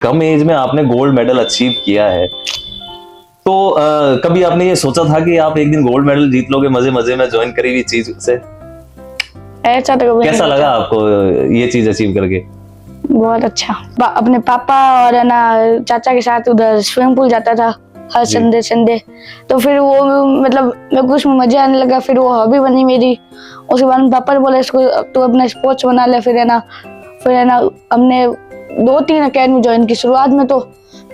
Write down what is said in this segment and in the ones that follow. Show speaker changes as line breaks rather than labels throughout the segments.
कम as में आपने gold medal achieve किया है, तो कभी आपने ये सोचा था कि आप एक दिन गोल्ड मेडल जीत लोगे मजे मजे में ज्वाइन करी हुई चीज से?
ऐसा तो कभी
कैसा
नहीं
लगा आपको ये चीज अचीव करके?
बहुत अच्छा। अपने पापा और है ना चाचा के साथ उधर स्विमिंग पूल जाता था हर संडे। तो फिर वो मतलब मेरे को उसमें मजा आने लगा, फिर वो हॉबी बनी मेरी। उसके बाद पापा ने बोला इसको तू अपना स्पोर्ट्स बना ले। फिर है ना हमने 2-3 अकेडमी ज्वाइन की। शुरुआत में तो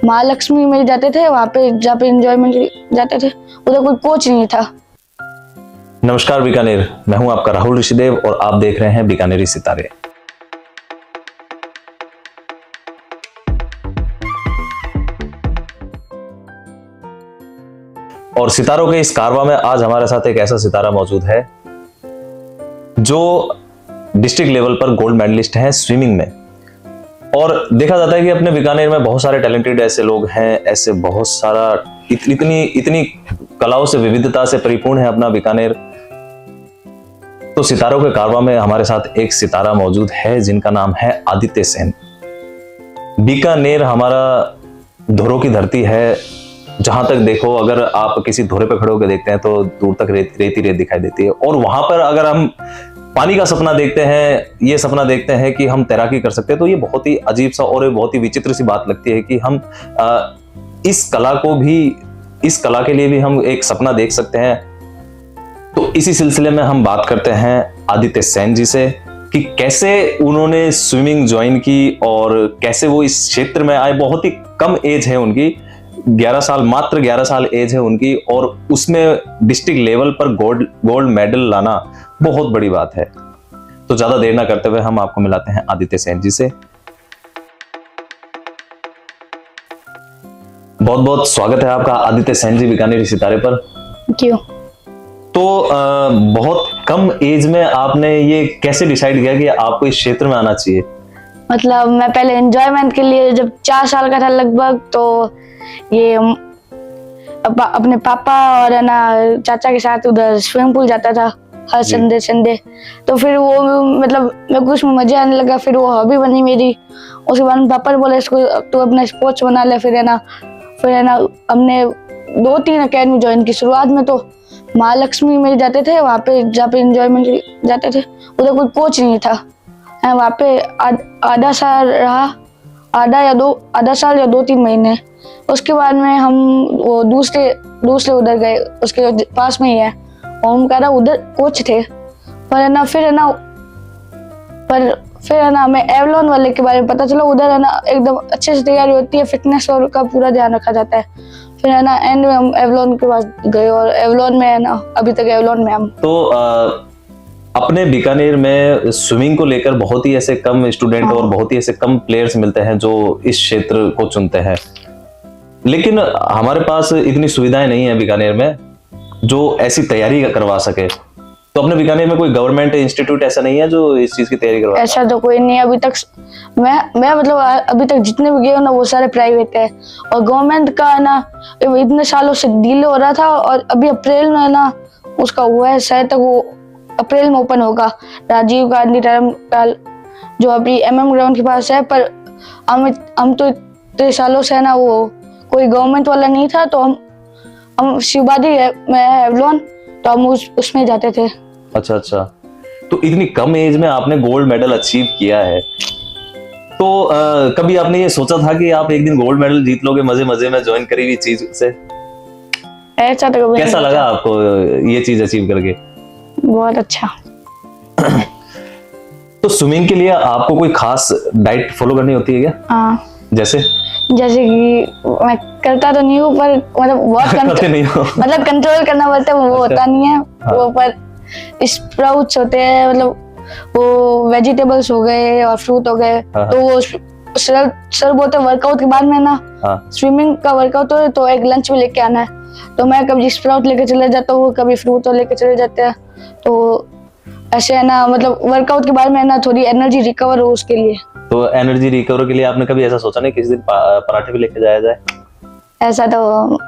महालक्ष्मी में जाते थे, वहाँ पे जहाँ पे एंजॉयमेंट जाते थे, उधर कोई कोच नहीं था।
नमस्कार बीकानेर, मैं हूं आपका राहुल ऋषिदेव और आप देख रहे हैं बीकानेरी सितारे। और सितारों के इस कारवां में आज हमारे साथ एक ऐसा सितारा मौजूद है जो डिस्ट्रिक्ट लेवल पर गोल्ड मेडलिस्ट है स्विमिंग में। और देखा जाता है कि अपने बीकानेर में बहुत सारे टैलेंटेड ऐसे लोग हैं, ऐसे बहुत सारा इतनी कलाओं से विविधता से परिपूर्ण है अपना बीकानेर। तो सितारों के कारवां में हमारे साथ एक सितारा मौजूद है जिनका नाम है आदित्य सेन। बीकानेर हमारा धुरों की धरती है, जहां तक देखो अगर आप किसी धुरे पे खड़े होकर देखते हैं तो दूर तक रेत दिखाई देती है। और वहां पर अगर हम पानी का सपना देखते हैं, ये सपना देखते हैं कि हम तैराकी कर सकते हैं, तो ये बहुत ही अजीब सा और बहुत ही विचित्र सी बात लगती है कि हम इस कला के लिए भी हम एक सपना देख सकते हैं। तो इसी सिलसिले में हम बात करते हैं आदित्य सेन जी से कि कैसे उन्होंने स्विमिंग ज्वाइन की और कैसे वो इस क्षेत्र में आए। बहुत ही कम एज है उनकी, 11 साल, मात्र 11 साल एज है उनकी, और उसमें डिस्ट्रिक्ट लेवल पर गोल्ड मेडल लाना बहुत बड़ी बात है। तो ज्यादा देर ना करते हुए हम आपको मिलाते हैं आदित्य सेन जी से। बहुत बहुत स्वागत है आपका आदित्य सेन जी बीकानेरी सितारे पर।
क्यों?
तो बहुत कम एज में आपने ये कैसे डिसाइड किया कि आपको इस क्षेत्र में आना चाहिए?
मतलब मैं पहले एंजॉयमेंट के लिए जब 4 साल का था लगभग, तो ये अपने पापा और है ना चाचा के साथ उधर स्विमिंग पूल जाता था हर संडे। तो फिर वो मतलब मेरे को उसमें मजा आने लगा, फिर वो हॉबी बनी मेरी। उसके बाद पापा ने बोला इसको तू अपना स्पोर्ट्स बना ले। फिर है ना हमने 2-3 अकेडमी ज्वाइन की। शुरुआत में तो महालक्ष्मी में जाते थे, वहाँ पे जहाँ पे एंजॉयमेंट जाते थे, उधर कोई कोच नहीं था। वहाँ पे आधा साल रहा, आधा साल या 2-3 महीने। उसके बाद में हम वो दूसरे उधर गए, उसके पास में ही है, और उनका उधर कोच थे। फिर है ना हमें एवलॉन वाले के बारे में पता चला। उधर है ना एकदम अच्छे से तैयारी होती है, फिटनेस और का पूरा ध्यान रखा जाता है। फिर है ना एंड में हम एवलॉन के पास गए, और एवलॉन में है ना अभी तक एवलॉन में हम।
तो अपने बीकानेर में स्विमिंग को लेकर बहुत ही ऐसे कम स्टूडेंट और बहुत ही ऐसे कम प्लेयर्स मिलते हैं जो इस क्षेत्र को चुनते हैं, लेकिन हमारे पास इतनी सुविधाएं नहीं है बीकानेर में जो ऐसी तैयारी करवा सके। तो अपने बीकानेर में कोई गवर्नमेंट इंस्टीट्यूट ऐसा नहीं है जो इस चीज की तैयारी करवा?
ऐसा तो कोई नहीं अभी तक। मैं मतलब अभी तक जितने भी गए हो ना वो सारे प्राइवेट है, और गवर्नमेंट का है ना इतने सालों से डिले हो रहा था, और अभी अप्रैल में है ना उसका हुआ है, शायद तक वो अप्रैल में ओपन होगा। राजीव गांधी टर्मिनल जो अभी MM ग्राउंड के पास है, पर हम तो इतने सालों से है ना वो कोई गवर्नमेंट वाला नहीं था, तो हम शिवाजी में एवलॉन, तो हम उसमें जाते थे।
अच्छा। तो इतनी कम एज में आपने गोल्ड मेडल अचीव किया है, तो कभी आपने ये सोचा था कि आप एक दिन गोल्ड मेडल जीत लोगे मजे मजे में ज्वाइन करी हुई चीज से?
ऐसा तो कभी
कैसा लगा आपको ये चीज अचीव करके?
बहुत अच्छा।
तो स्विमिंग के लिए आपको कोई खास डाइट फॉलो करनी होती है क्या?
हाँ,
जैसे
कि मैं करता तो नहीं हूँ, पर मतलब बहुत मतलब कंट्रोल करना पड़ता है, वो होता नहीं है। वो पर स्प्राउट्स होते हैं, मतलब वो वेजिटेबल्स हो गए और फ्रूट हो गए। तो वो सर बोलते वर्कआउट के बाद में ना स्विमिंग का वर्कआउट हो तो एक लंच भी लेके आना है। तो मैं कभी स्प्राउट लेके चले जाता हूँ, कभी फ्रूट लेके चले जाते हैं। तो ऐसे है ना मतलब वर्कआउट के बाद में ना थोड़ी एनर्जी रिकवर हो उसके लिए। तो
एनर्जी रिकवर के लिए आपने कभी ऐसा सोचा नहीं किसी दिन पराठे भी लेके जाया जाए?
ऐसा तो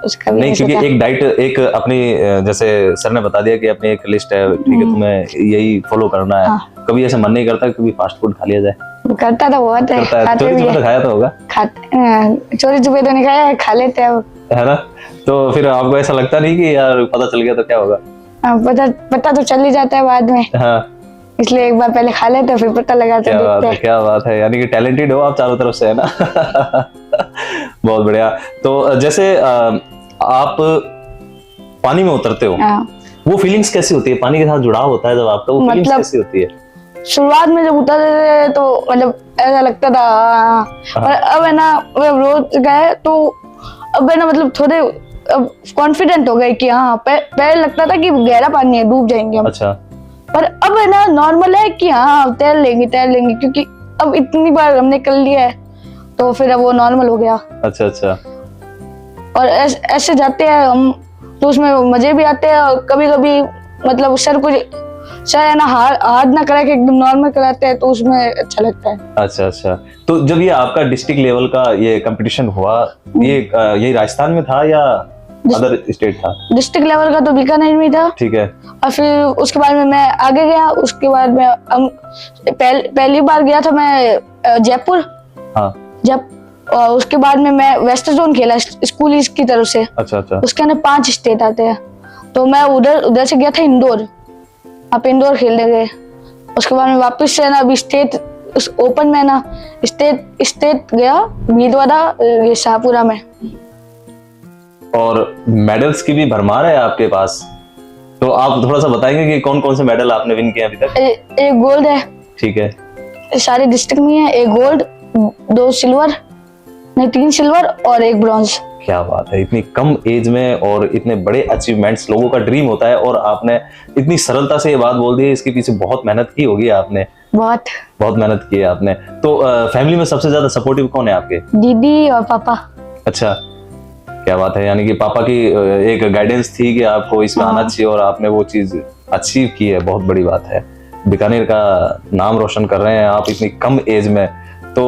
उसका भी
नहीं, क्योंकि एक डाइट एक अपनी जैसे सर ने बता दिया कि अपनी एक लिस्ट है, ठीक है, तुम्हें यही फॉलो करना है। कभी ऐसा मन नहीं करता कभी फास्ट फूड खा लिया जाए?
करता था बहुत है,
करता है?
खाते
चोरी
भी
छुपे तो
है,
खाया तो होगा,
चोरी छुपे तो नहीं खाया, खा लेते हैं।
है ना? तो फिर आपको ऐसा लगता नहीं कि यार पता चल गया तो क्या होगा?
पता तो चल ही जाता है बाद में,
हाँ,
इसलिए एक बार पहले खा लेते फिर पता लगाते
क्या बात
देखते
है,
हैं।
क्या बात है, यानी कि टैलेंटेड हो आप चारों तरफ से, है ना? बहुत बढ़िया। तो जैसे आप पानी में उतरते हो,
हाँ,
वो फीलिंग्स कैसी होती है? पानी के साथ जुड़ाव होता है जब आपका, वो फीलिंग्स
मतलब
कैसी होती है?
शुरुआत में जब उतर रहे थे तो मतलब ऐसा लगता था पर अब है ना अब रोज गए तो अब है ना मतलब थोड़े अब कॉन्फिडेंट हो गए कि हाँ पहले लगता था कि गहरा पानी है डूब जाएंगे हम,
अच्छा,
पर अब है ना नॉर्मल है कि हाँ तैर लेंगे क्योंकि अब इतनी बार हमने कर लिया है तो फिर अब वो नॉर्मल हो गया।
अच्छा, अच्छा,
और ऐसे जाते हैं हम तो उसमें मजे भी आते हैं और कभी कभी मतलब सर है ना हार्ड ना करा के एकदम नॉर्मल कराते हैं तो उसमें अच्छा लगता है।
अच्छा, अच्छा। तो जब ये आपका डिस्ट्रिक्ट लेवल का ये कंपटीशन हुआ, ये राजस्थान में था या अदर स्टेट था?
डिस्ट्रिक्ट लेवल का तो बीकानेर में था,
ठीक है।
और फिर उसके बाद में मैं आगे गया, उसके बाद में पहली बार गया था मैं जयपुर।
हाँ,
और उसके बाद में मैं वेस्ट जोन खेला स्कूल की तरफ से।
अच्छा, अच्छा,
उसके अंदर 5 स्टेट आते हैं तो मैं उधर से गया था इंदौर, आप इंदौर खेलने गए। उसके बाद में वापस से ना अभी स्टेट ओपन में ना स्टेट गया भीलवाड़ा ये शाहपुरा में।
और मेडल्स की भी भरमार है आपके पास, तो आप थोड़ा सा बताएंगे कि कौन कौन से मेडल आपने विन किए अभी तक?
एक गोल्ड है,
ठीक है,
सारे डिस्ट्रिक्ट में है, एक गोल्ड 2 सिल्वर नहीं 3 सिल्वर और 1 ब्रॉन्ज।
क्या बात है, इतनी कम एज में और इतने बड़े अचीवमेंट्स लोगों का ड्रीम होता है और आपने इतनी सरलता से ये बात बोल दी है, इसके पीछे बहुत मेहनत की होगी आपने, बहुत मेहनत की है आपने। तो फैमिली में सबसे ज्यादा सपोर्टिव कौन है आपके?
दीदी और पापा।
अच्छा, क्या बात है, यानी कि पापा की एक गाइडेंस थी कि आपको इसमें आना चाहिए और आपने वो चीज अचीव की है, बहुत बड़ी बात है। बीकानेर का नाम रोशन कर रहे हैं आप इतनी कम एज में। तो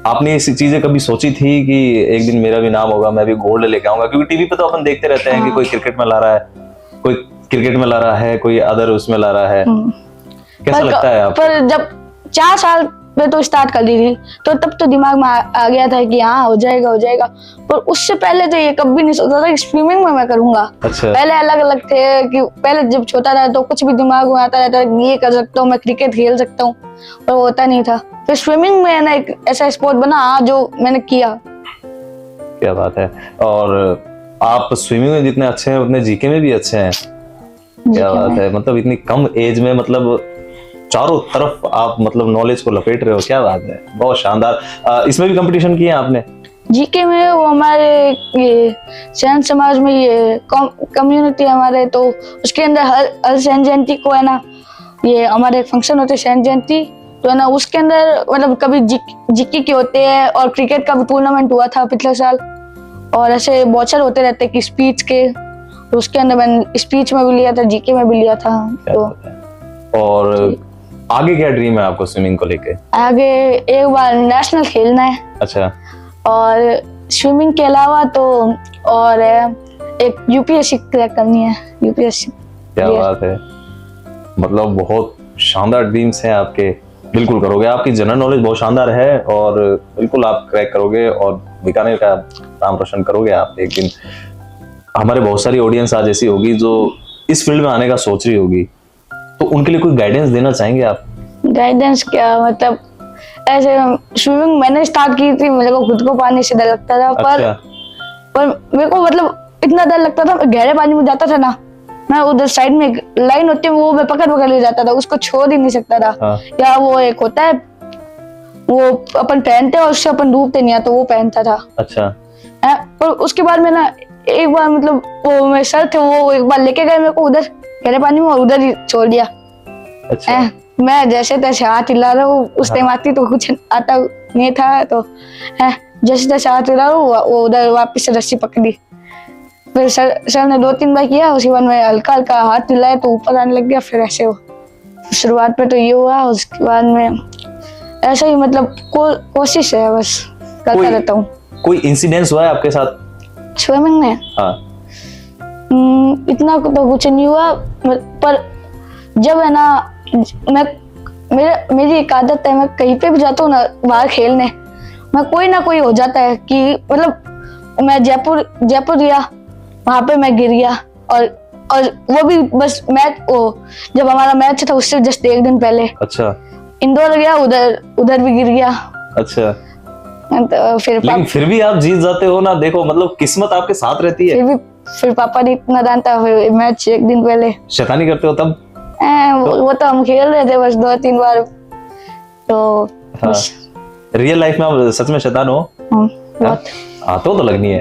आपने ऐसी चीजें कभी सोची थी कि एक दिन मेरा भी नाम होगा, मैं भी गोल्ड लेके आऊंगा? क्योंकि टीवी पे तो अपन देखते रहते हैं कि कोई क्रिकेट में ला रहा है, कोई क्रिकेट में ला रहा है, कोई अदर उसमें ला रहा है। कैसा लगता है आपको?
पर जब 4 साल पे तो स्टार्ट कर दी थी तो तब तो दिमाग में आ गया था कि हाँ हो जाएगा, पर उससे पहले तो ये कभी नहीं सोचा था कि स्विमिंग में मैं करूंगा।
अच्छा,
पहले अलग अलग थे कि पहले जब छोटा था तो कुछ भी दिमाग में आता रहता ये कर सकता हूँ, मैं क्रिकेट खेल सकता हूँ, पर वो होता नहीं था। फिर स्विमिंग में ना एक ऐसा स्पोर्ट बना जो मैंने किया।
क्या बात है। और आप स्विमिंग में जितने अच्छे हैं उतने जीके में भी अच्छे हैं। क्या बात है, मतलब इतनी कम एज में मतलब चारों तरफ आप मतलब नॉलेज को लपेट रहे हो, क्या बात है, बहुत शानदार। इसमें भी कंपटीशन किए आपने?
जीके में वो हमारे ये सैन समाज में ये कम्युनिटी हमारे, तो उसके अंदर हर सैन जयंती को है ना ये हमारे फंक्शन होते हैं सैन जयंती, तो है ना उसके अंदर मतलब कभी जीके के होते हैं और क्रिकेट का भी टूर्नामेंट हुआ था पिछले साल, और ऐसे बहुत सारे होते रहते कि स्पीच के, तो उसके अंदर मैंने स्पीच में भी लिया था, जीके में भी लिया था। तो
और आगे क्या ड्रीम है आपको स्विमिंग को लेके?
आगे एक बार नेशनल खेलना है।
अच्छा,
और स्विमिंग के अलावा तो और एक यूपीएससी क्रैक करनी है, यूपीएससी।
क्या बात है, मतलब बहुत शानदार ड्रीम्स हैं आपके, बिल्कुल करोगे। आपकी जनरल नॉलेज बहुत शानदार है और बिल्कुल आप क्रैक करोगे और बीकानेर का नाम रोशन करोगे आप एक दिन। हमारे बहुत सारी ऑडियंस आज ऐसी होगी जो इस फील्ड में आने का सोच रही होगी, तो उनके लिए कोई गाइडेंस देना चाहेंगे आप?
गाइडेंस क्या, मतलब ऐसे स्विमिंग मैंने स्टार्ट की थी, मेरे को खुद को पानी से डर लगता था।
अच्छा।
पर मेरे को मतलब इतना डर लगता था, गहरे पानी में जाता था ना, मैं उधर साइड में एक लाइन होती है वो मैं पकड़ ले जाता था, उसको छोड़ ही नहीं सकता था।
हाँ।
या वो एक होता है वो अपन पहनते हैं और उससे अपन डूबते नहीं, तो वो पहनता था।
अच्छा।
और उसके बाद में ना एक बार मतलब वो मेरे सर थे वो एक बार लेके गए मेरे को उधर गहरे पानी में, उधर ही छोड़ दिया।
अच्छा।
मैं जैसे तैसे हाथ हिला रहा हूँ, उस टाइम आती तो कुछ आता नहीं था, तो जैसे तैसे हाथ हिला रहा हूँ, वो उधर वापस से रस्सी पकड़ी। फिर सर ने 2-3 बार किया, उसके बाद में हल्का हल्का हाथ हिलाया तो ऊपर आने लग गया। फिर ऐसे हो शुरुआत पे तो ये हुआ, उसके बाद में ऐसा ही मतलब कोशिश है, बस करता रहता हूँ। कोई
इंसिडेंस हुआ है आपके साथ
स्विमिंग में?
हाँ।
इतना तो कुछ नहीं हुआ, पर जब है ना मैं मेरी एक आदत है, मैं कहीं पे भी जाता हूँ ना बाहर खेलने, मैं कोई ना कोई हो जाता है कि मतलब मैं जयपुर गया, वहां पे मैं गिर गया, और वो भी बस मैच, वो जब हमारा मैच था उससे जस्ट एक दिन पहले।
अच्छा।
इंदौर गया, उधर भी गिर गया।
अच्छा।
तो
फिर भी आप जीत जाते हो ना, देखो मतलब किस्मत आपके साथ रहती है।
फिर पापा ने इतना डांटा, फिर मैच एक दिन पहले।
शैतानी करते हो तब?
वो तो हम खेल रहे थे बस 2-3 बार, तो
हाँ। रियल लाइफ में आप सच में शैतान हो?
बहुत।
तो लगनी है।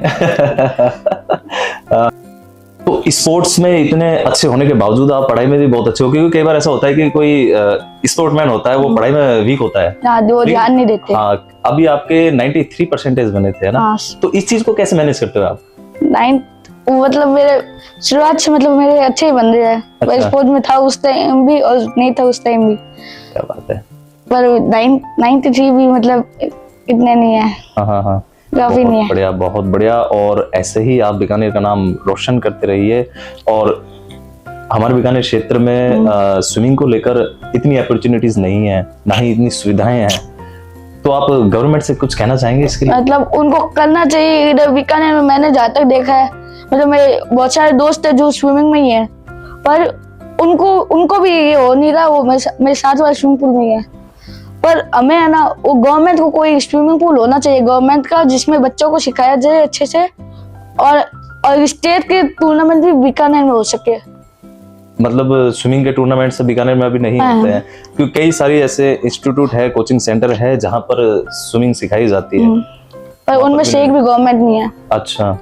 तो स्पोर्ट्स में इतने अच्छे होने के बावजूद आप पढ़ाई में भी बहुत अच्छे हो, क्योंकि कई बार ऐसा होता है कि कोई स्पोर्टमैन होता है वो पढ़ाई में वीक होता है।
वो ध्यान नहीं देते।
हाँ, अभी आपके 93% बने थे ना?
हाँ।
तो इस चीज को कैसे मैनेज करते हो आप?
9 मतलब मेरे शुरुआत से मतलब मेरे अच्छे ही बन रहे हैं।
अच्छा।
स्पोर्ट में था उस टाइम भी और नहीं था उस टाइम भी।
क्या बात है।
पर 93 भी मतलब इतने नहीं है।
हाँ।
काफी नहीं है।
बढ़िया, बहुत बढ़िया। और ऐसे ही आप बीकानेर का नाम रोशन करते रहिए। और हमारे बीकानेर क्षेत्र में स्विमिंग को लेकर इतनी अपॉर्चुनिटीज नहीं है, ना ही इतनी सुविधाएं हैं, तो आप गवर्नमेंट से कुछ कहना चाहेंगे इसके लिए?
मतलब उनको करना चाहिए। इधर बीकानेर में मैंने जहाँ तक देखा है, मतलब मेरे बहुत सारे दोस्त है जो स्विमिंग में ही है, पर उनको भी ये हो नहीं रहा, वो मेरे साथ वाले स्विमिंग पूल में ही है। पर हमें है ना, वो गवर्नमेंट को कोई स्विमिंग पूल होना चाहिए गवर्नमेंट का, जिसमें बच्चों को सिखाया जाए अच्छे से, और स्टेट के टूर्नामेंट भी बीकानेर में हो सके।
मतलब स्विमिंग के टूर्नामेंट से बीकानेर में अभी नहीं होते हैं, क्योंकि कई सारी ऐसे इंस्टीट्यूट है, कोचिंग सेंटर है जहाँ पर स्विमिंग सिखाई जाती है,
पर उनमें से एक भी गवर्नमेंट नहीं है।
अच्छा।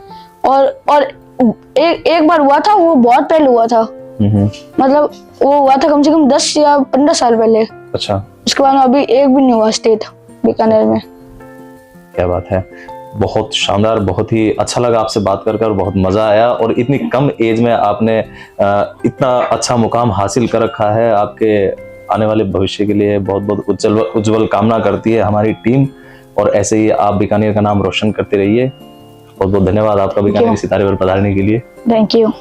और एक बार हुआ था, वो बहुत पहले हुआ था, मतलब वो हुआ था कम से कम 10 या 15 साल पहले।
अच्छा।
उसके बाद अभी एक भी नहीं हुआ स्टेट बीकानेर में।
क्या बात है, बहुत शानदार, बहुत ही अच्छा लगा आपसे बात कर कर, बहुत मजा आया। और इतनी कम एज में आपने इतना अच्छा मुकाम हासिल कर रखा है। आपके आने वाले भविष्य के लिए बहुत बहुत उज्जवल कामना करती है हमारी टीम। और ऐसे ही आप बीकानेर का नाम रोशन करते रहिए। बहुत बहुत धन्यवाद आपका बीकानेर सितारे पर पधारने के लिए।
Thank you.